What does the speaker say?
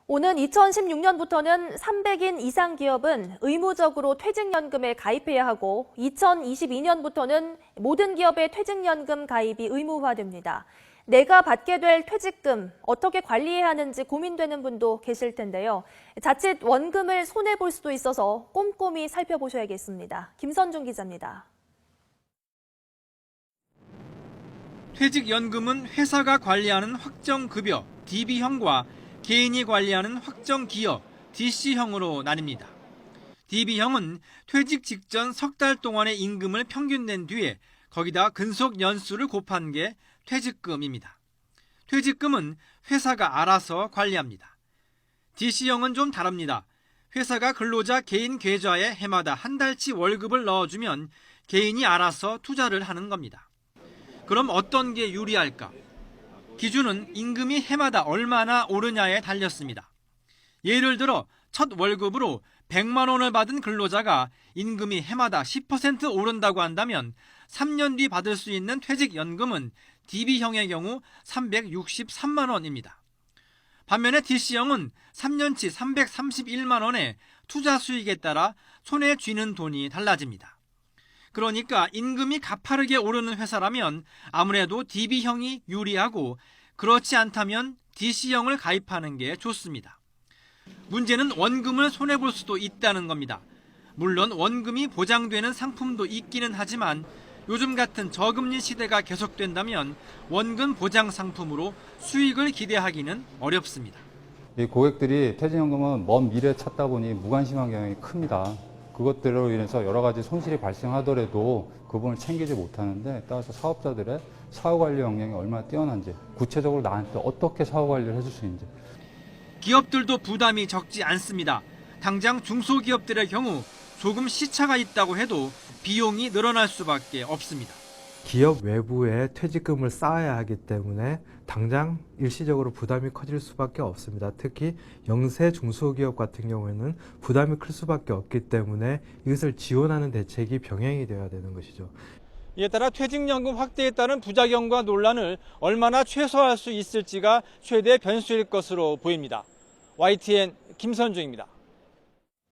오는 2016년부터는 300인 이상 기업은 의무적으로 퇴직연금에 가입해야 하고 2022년부터는 모든 기업의 퇴직연금 가입이 의무화됩니다. 내가 받게 될 퇴직금 어떻게 관리해야 하는지 고민되는 분도 계실 텐데요. 자칫 원금을 손해볼 수도 있어서 꼼꼼히 살펴보셔야겠습니다. 김선중 기자입니다. 퇴직연금은 회사가 관리하는 확정급여 DB형과 개인이 관리하는 확정기여 DC형으로 나뉩니다. DB형은 퇴직 직전 석 달 동안의 임금을 평균 낸 뒤에 거기다 근속 연수를 곱한 게 퇴직금입니다. 퇴직금은 회사가 알아서 관리합니다. DC형은 좀 다릅니다. 회사가 근로자 개인 계좌에 해마다 한 달치 월급을 넣어주면 개인이 알아서 투자를 하는 겁니다. 그럼 어떤 게 유리할까? 기준은 임금이 해마다 얼마나 오르냐에 달렸습니다. 예를 들어 첫 월급으로 100만 원을 받은 근로자가 임금이 해마다 10% 오른다고 한다면 3년 뒤 받을 수 있는 퇴직연금은 DB형의 경우 363만 원입니다. 반면에 DC형은 3년치 331만 원에 투자 수익에 따라 손에 쥐는 돈이 달라집니다. 그러니까 임금이 가파르게 오르는 회사라면 아무래도 DB형이 유리하고 그렇지 않다면 DC형을 가입하는 게 좋습니다. 문제는 원금을 손해볼 수도 있다는 겁니다. 물론 원금이 보장되는 상품도 있기는 하지만 요즘 같은 저금리 시대가 계속된다면 원금 보장 상품으로 수익을 기대하기는 어렵습니다. 이 고객들이 퇴직연금은 먼 미래에 찾다 보니 무관심한 경향이 큽니다. 그것들로 인해서 여러 가지 손실이 발생하더라도 그분을 챙기지 못하는데 따라서 사업자들의 사후관리 역량이 얼마나 뛰어난지 구체적으로 나한테 어떻게 사후관리를 해줄 수 있는지. 기업들도 부담이 적지 않습니다. 당장 중소기업들의 경우 조금 시차가 있다고 해도 비용이 늘어날 수밖에 없습니다. 기업 외부에 퇴직금을 쌓아야 하기 때문에 당장 일시적으로 부담이 커질 수밖에 없습니다. 특히 영세 중소기업 같은 경우에는 부담이 클 수밖에 없기 때문에 이것을 지원하는 대책이 병행이 되어야 되는 것이죠. 이에 따라 퇴직연금 확대에 따른 부작용과 논란을 얼마나 최소화할 수 있을지가 최대 변수일 것으로 보입니다. YTN 김선중입니다.